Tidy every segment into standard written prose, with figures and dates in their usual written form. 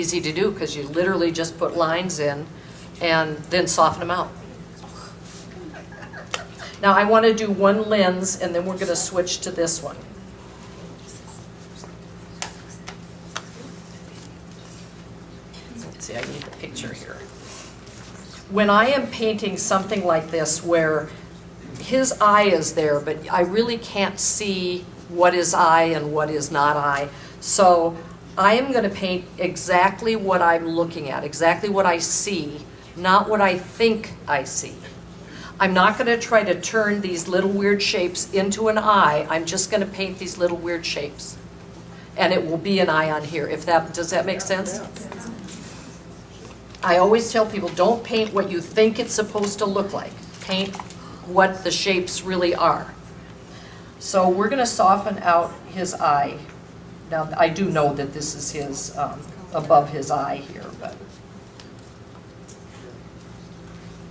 Easy to do because you literally just put lines in and then soften them out. Now I want to do one lens and then we're going to switch to this one. Let's see, I need the picture here. When I am painting something like this where his eye is there, but I really can't see what is eye and what is not eye. So I am going to paint exactly what I'm looking at, exactly what I see, not what I think I see. I'm not going to try to turn these little weird shapes into an eye. I'm just going to paint these little weird shapes. And it will be an eye on here. Does that make sense? I always tell people, don't paint what you think it's supposed to look like. Paint what the shapes really are. So we're going to soften out his eye. Now, I do know that this is his, above his eye here, but.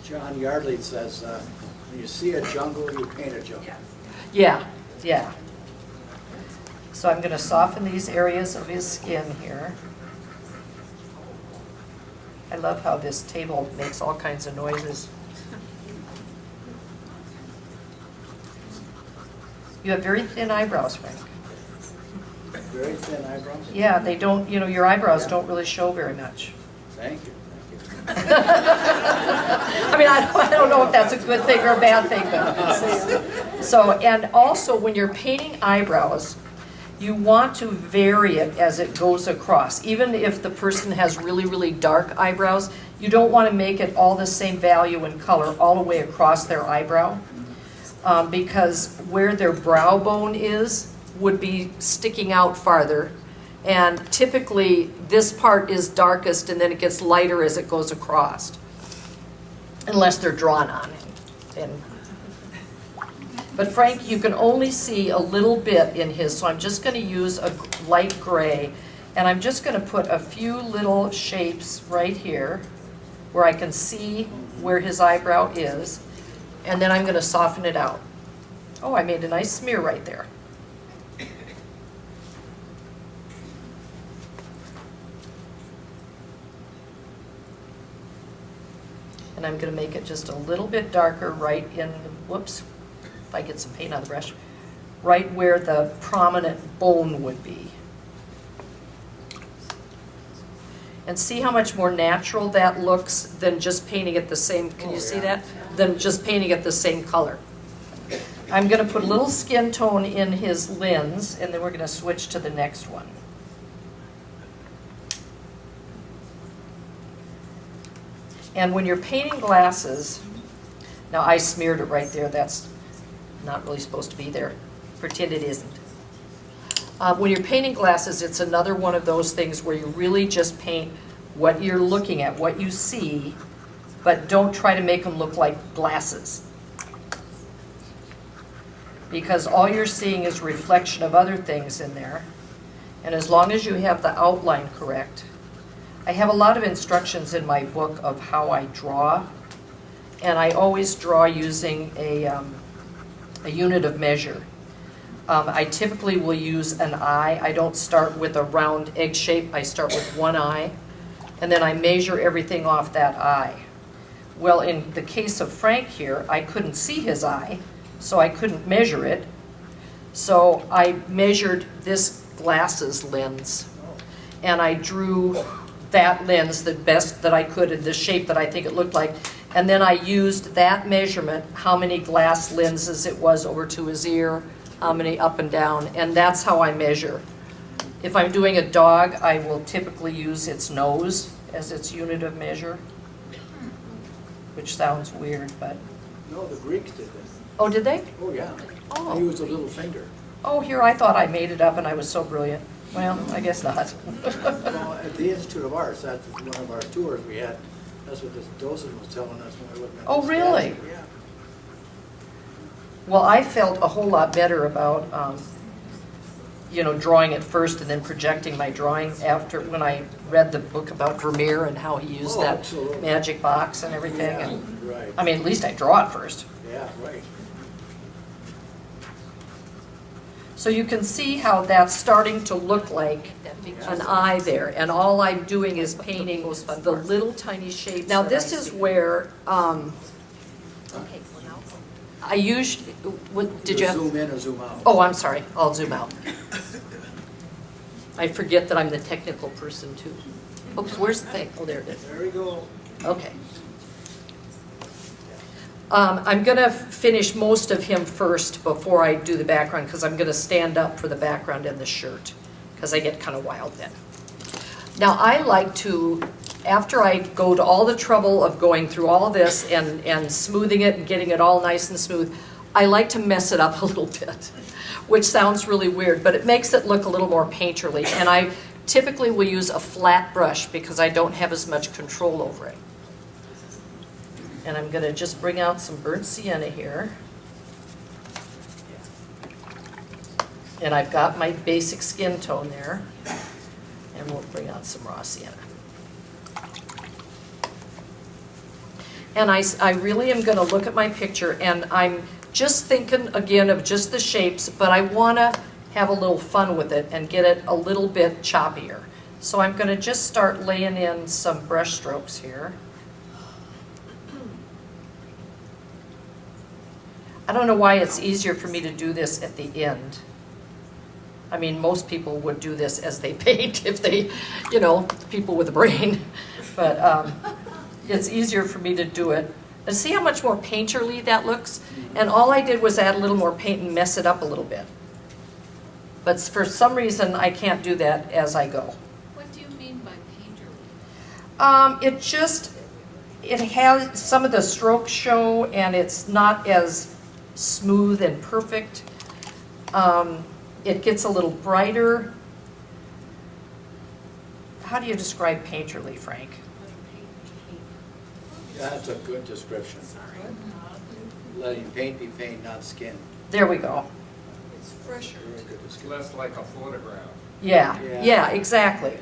John Yardley says, when you see a jungle, you paint a jungle. Yeah, yeah. So I'm going to soften these areas of his skin here. I love how this table makes all kinds of noises. You have very thin eyebrows, Frank. Very thin eyebrows? Yeah, they don't, your eyebrows don't really show very much. Thank you. I mean, I don't know if that's a good thing or a bad thing, but. So, and also when you're painting eyebrows, you want to vary it as it goes across. Even if the person has really, really dark eyebrows, you don't want to make it all the same value and color all the way across their eyebrow. Because where their brow bone is would be sticking out farther. And typically this part is darkest and then it gets lighter as it goes across. Unless they're drawn on. But Frank, you can only see a little bit in his, so I'm just going to use a light gray. And I'm just going to put a few little shapes right here where I can see where his eyebrow is. And then I'm going to soften it out. Oh, I made a nice smear right there. And I'm going to make it just a little bit darker right in, whoops, if I get some paint on the brush, right where the prominent bone would be. And see how much more natural that looks than just painting it the same, can you see that? Than just painting it the same color. I'm going to put a little skin tone in his lens, and then we're going to switch to the next one. And when you're painting glasses, now I smeared it right there, that's not really supposed to be there. Pretend it isn't. When you're painting glasses, it's another one of those things where you really just paint what you're looking at, what you see, but don't try to make them look like glasses. Because all you're seeing is reflection of other things in there. And as long as you have the outline correct, I have a lot of instructions in my book of how I draw. And I always draw using a unit of measure. I typically will use an eye. I don't start with a round egg shape. I start with one eye, and then I measure everything off that eye. Well, in the case of Frank here, I couldn't see his eye, so I couldn't measure it. So I measured this glasses lens, and I drew that lens the best that I could in the shape that I think it looked like. And then I used that measurement, how many glass lenses it was over to his ear, how many up and down, and that's how I measure. If I'm doing a dog, I will typically use its nose as its unit of measure, which sounds weird, but. No, the Greeks did this. Oh, did they? Oh, yeah. Oh. They used a little finger. Oh, here, I thought I made it up and I was so brilliant. Well, I guess not. Well, at the Institute of Arts, that's one of our tours we had. That's what this docent was telling us when we were looking at Oh, this really? statue. Yeah. Well, I felt a whole lot better about, drawing it first and then projecting my drawing after, when I read the book about Vermeer and how he used that absolutely. magic box and everything. Yeah, And, right. I mean, at least I draw it first. Yeah, right. So you can see how that's starting to look like an eye there, and all I'm doing is painting the little tiny shapes. Now this is where, I usually, did you have? Zoom in or zoom out? Oh, I'm sorry, I'll zoom out. I forget that I'm the technical person too. Oops, where's the thing? Oh, there it is. There we go. Okay. I'm gonna finish most of him first before I do the background, because I'm gonna stand up for the background and the shirt, because I get kind of wild then. Now I like to, after I go to all the trouble of going through all of this and smoothing it and getting it all nice and smooth, I like to mess it up a little bit, which sounds really weird, but it makes it look a little more painterly. And I typically will use a flat brush because I don't have as much control over it. And I'm gonna just bring out some burnt sienna here. And I've got my basic skin tone there. And we'll bring out some raw sienna. And I really am gonna look at my picture, and I'm just thinking again of just the shapes, but I wanna have a little fun with it and get it a little bit choppier. So I'm gonna just start laying in some brush strokes here. I don't know why it's easier for me to do this at the end. I mean, most people would do this as they paint if they, you know, people with a brain. But it's easier for me to do it. And see how much more painterly that looks? And all I did was add a little more paint and mess it up a little bit. But for some reason, I can't do that as I go. What do you mean by painterly? It has some of the strokes show, and it's not as smooth and perfect. It gets a little brighter. How do you describe painterly, Frank? That's a good description. Letting paint be paint, not skin. There we go. It's fresher. Very good It's description. less like a photograph. Yeah, exactly.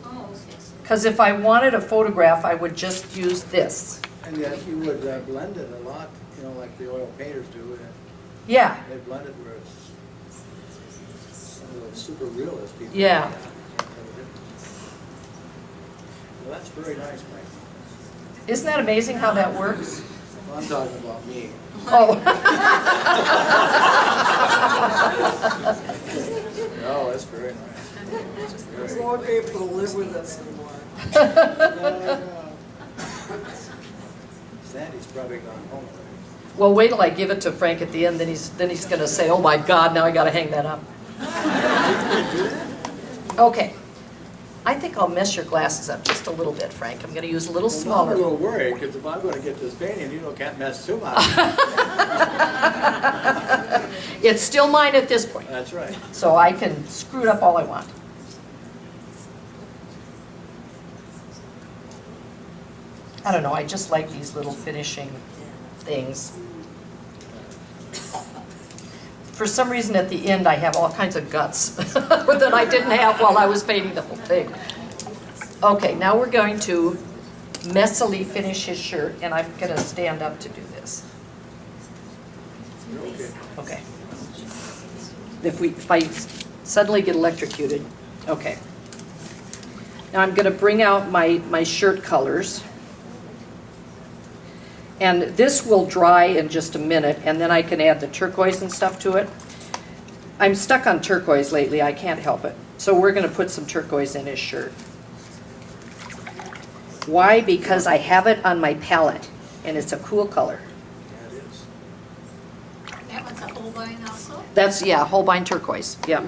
Oh, okay. Because if I wanted a photograph, I would just use this. And yet you would blend it a lot, you know, like the oil painters do. And Yeah, they blend it where it's super realist. People. Yeah. Well, that's very nice, Mike. isn't that amazing how that works? Well, I'm talking about me. Oh. No, that's very nice. Because we won't be able to live with us anymore. No. Sandy's probably gone home already. Well, wait till I give it to Frank at the end, then he's gonna say, oh my God, now I gotta hang that up. Okay. I think I'll mess your glasses up just a little bit, Frank. I'm gonna use a little Well, I'm a smaller. little worried, because if I'm going to get this painting, you know, can't mess too much. It's still mine at this point, That's right. so I can screw it up all I want. I don't know, I just like these little finishing things. For some reason at the end I have all kinds of guts that I didn't have while I was painting the whole thing. Okay, now we're going to messily finish his shirt, and I'm gonna stand up to do this. You're okay. Okay. If I suddenly get electrocuted, okay. Now I'm gonna bring out my shirt colors. And this will dry in just a minute, and then I can add the turquoise and stuff to it. I'm stuck on turquoise lately, I can't help it. So we're gonna put some turquoise in his shirt. Why? Because I have it on my palette, and it's a cool color. Yeah, it is. That one's a Holbein also? That's, yeah, Holbein turquoise, yeah.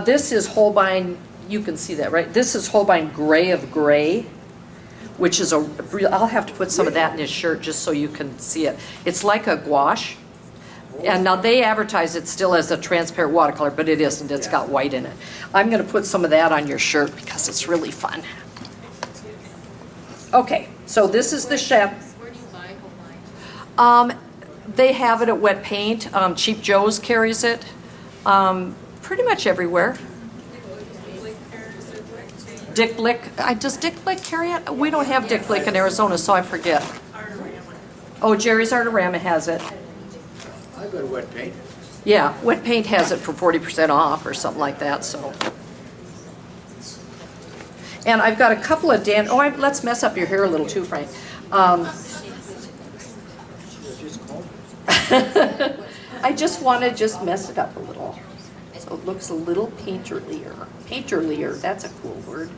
This is Holbein, you can see that, right? This is Holbein Gray of Gray, which is I'll have to put some of that in his shirt just so you can see it. It's like a gouache. And now they advertise it still as a transparent watercolor, but it isn't, it's got white in it. I'm gonna put some of that on your shirt because it's really fun. Okay, so this is the chef. Where do you buy Holbein? They have it at Wet Paint. Cheap Joe's carries it. Pretty much everywhere. Dick Blick, does Dick Blick carry it? We don't have Dick Blick in Arizona, so I forget. Oh, Jerry's Artorama has it. I good wet paint. Yeah, wet paint has it for 40% off or something like that, so. And I've got a couple of let's mess up your hair a little too, Frank. Just comb I just want to just mess it up a little. So it looks a little painterlier. Painterlier, that's a cool word.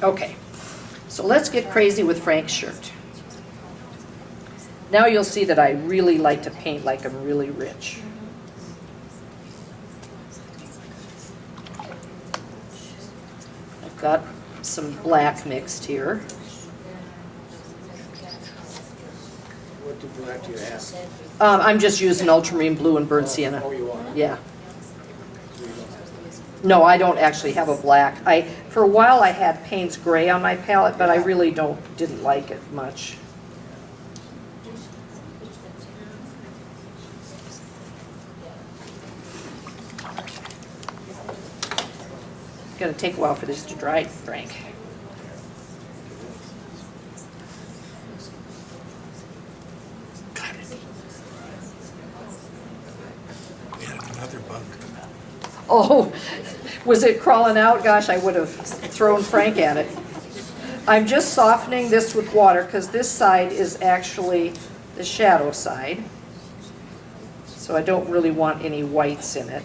Okay, so let's get crazy with Frank's shirt. Now you'll see that I really like to paint like I'm really rich. I've got some black mixed here. What black do you have? I'm just using ultramarine blue and burnt sienna. Oh, you are? Yeah. So you don't have No, I don't actually have a black. For a while I had Payne's gray on my palette, but I really didn't like it much. It's gonna take a while for this to dry, Frank. We had another bug. Oh, was it crawling out? Gosh, I would have thrown Frank at it. I'm just softening this with water because this side is actually the shadow side. So I don't really want any whites in it.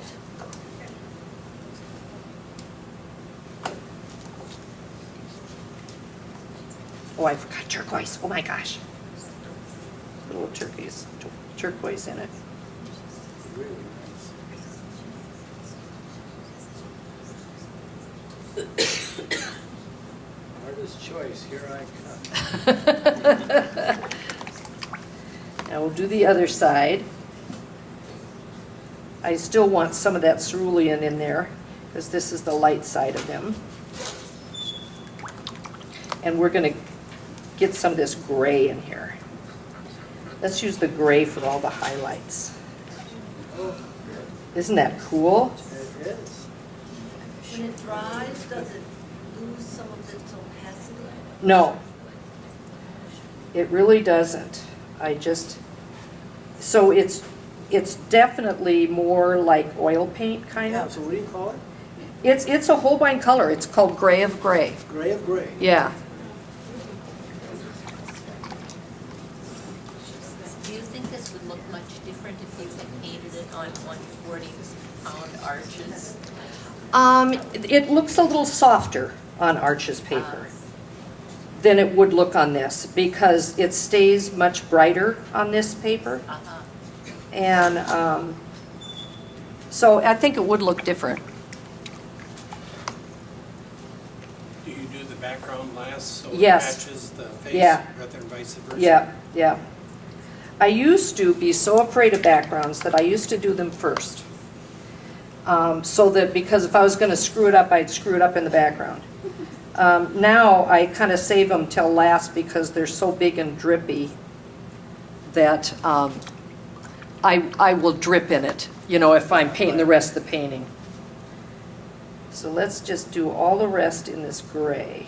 Oh, I forgot turquoise. Oh my gosh. A little turquoise in it. really nice. Artist's choice, here I come. Now we'll do the other side. I still want some of that cerulean in there because this is the light side of them. And we're going to get some of this gray in here. Let's use the gray for all the highlights. Isn't that cool? It is. When it dries, does it lose some of its opacity? No, it really doesn't. So it's definitely more like oil paint kind Yeah, of. so what do you call it? It's a Holbein color. It's called gray of gray. Gray of gray. Yeah. Do you think this would look much different if you had painted it on 140-pound arches? It looks a little softer on Arches paper than it would look on this because it stays much brighter on this paper. Uh-huh. And so I think it would look different. Do you do the background last so it Yes. matches the face Yeah. rather than vice versa? Yeah, yeah. I used to be so afraid of backgrounds that I used to do them first. So that, because if I was going to screw it up, I'd screw it up in the background. Now I kind of save them till last because they're so big and drippy that I will drip in it, if I'm painting the rest of the painting. So let's just do all the rest in this gray.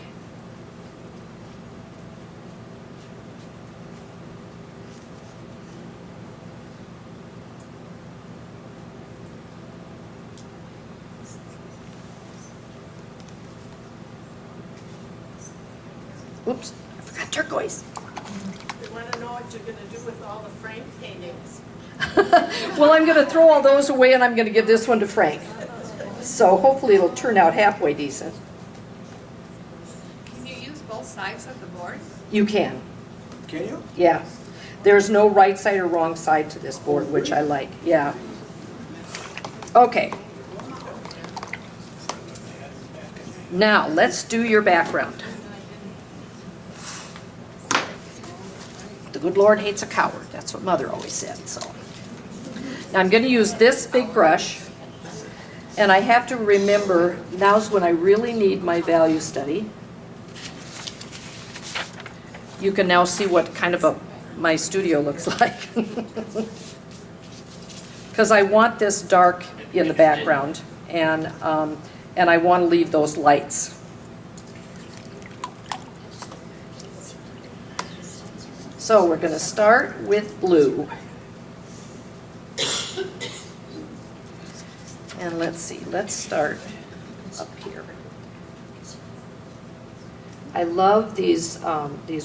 Oops, I forgot turquoise. You want to know what you're going to do with all the Frank paintings? Well, I'm going to throw all those away and I'm going to give this one to Frank. So hopefully it'll turn out halfway decent. Can you use both sides of the board? You can, Can you? yeah. There's no right side or wrong side to this board, which I like, yeah. Okay. Now, let's do your background. The good Lord hates a coward. That's what Mother always said, so. Now I'm going to use this big brush, and I have to remember, now's when I really need my value study. You can now see what kind of my studio looks like. Because I want this dark in the background, and I want to leave those lights. So we're going to start with blue. And let's see, let's start up here. I love these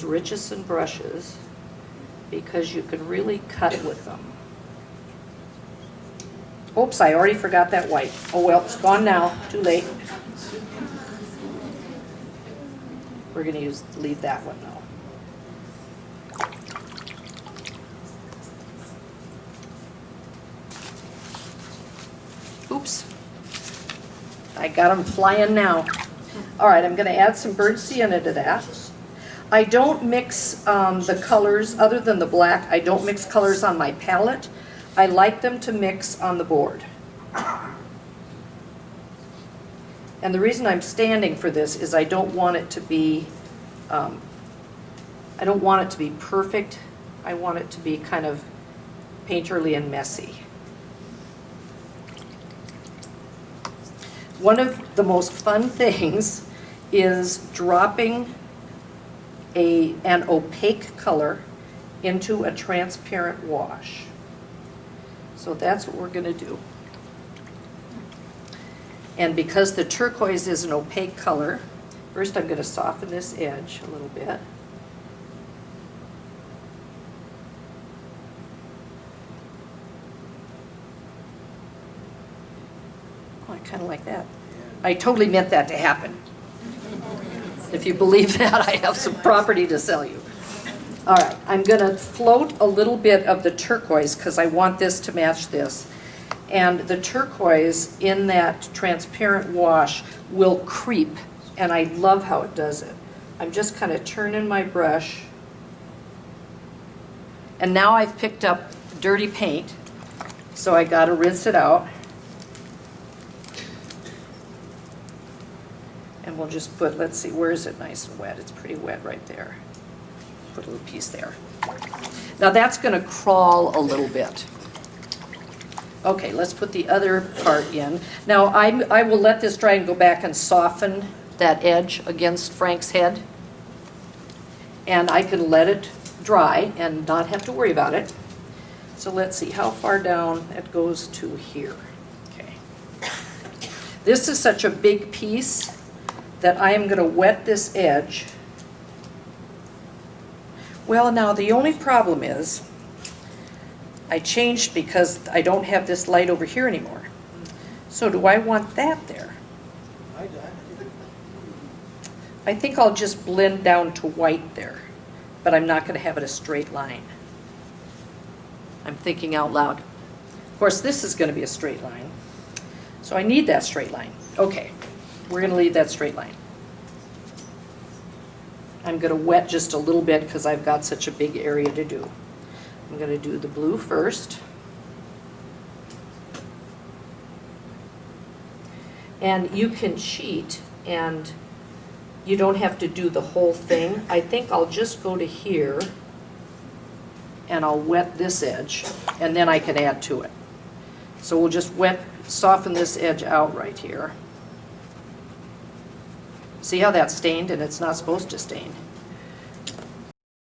Richardson brushes because you can really cut with them. Oops, I already forgot that white. Oh well, it's gone now, too late. We're going to leave that one though. Oops. I got them flying now. All right, I'm going to add some bird sienna to that. I don't mix the colors, other than the black, I don't mix colors on my palette. I like them to mix on the board. And the reason I'm standing for this is I don't want it to be, perfect. I want it to be kind of painterly and messy. One of the most fun things is dropping an opaque color into a transparent wash. So that's what we're going to do. And because the turquoise is an opaque color, first I'm going to soften this edge a little bit. Oh, I kind of like that. I totally meant that to happen. If you believe that, I have some property to sell you. All right, I'm going to float a little bit of the turquoise because I want this to match this. And the turquoise in that transparent wash will creep, and I love how it does it. I'm just kind of turning my brush. And now I've picked up dirty paint, so I got to rinse it out. And we'll just put, let's see, where is it nice and wet? It's pretty wet right there. Put a little piece there. Now that's going to crawl a little bit. Okay, let's put the other part in. Now I will let this dry and go back and soften that edge against Frank's head. And I can let it dry and not have to worry about it. So let's see how far down it goes to here. Okay. This is such a big piece that I am going to wet this edge. Well, now the only problem is I changed because I don't have this light over here anymore. So do I want that there? I think I'll just blend down to white there, but I'm not going to have it a straight line. I'm thinking out loud. Of course, this is going to be a straight line, so I need that straight line. Okay, we're going to leave that straight line. I'm going to wet just a little bit because I've got such a big area to do. I'm going to do the blue first. And you can cheat and you don't have to do the whole thing. I think I'll just go to here and I'll wet this edge and then I can add to it. So we'll just soften this edge out right here. See how that's stained and it's not supposed to stain.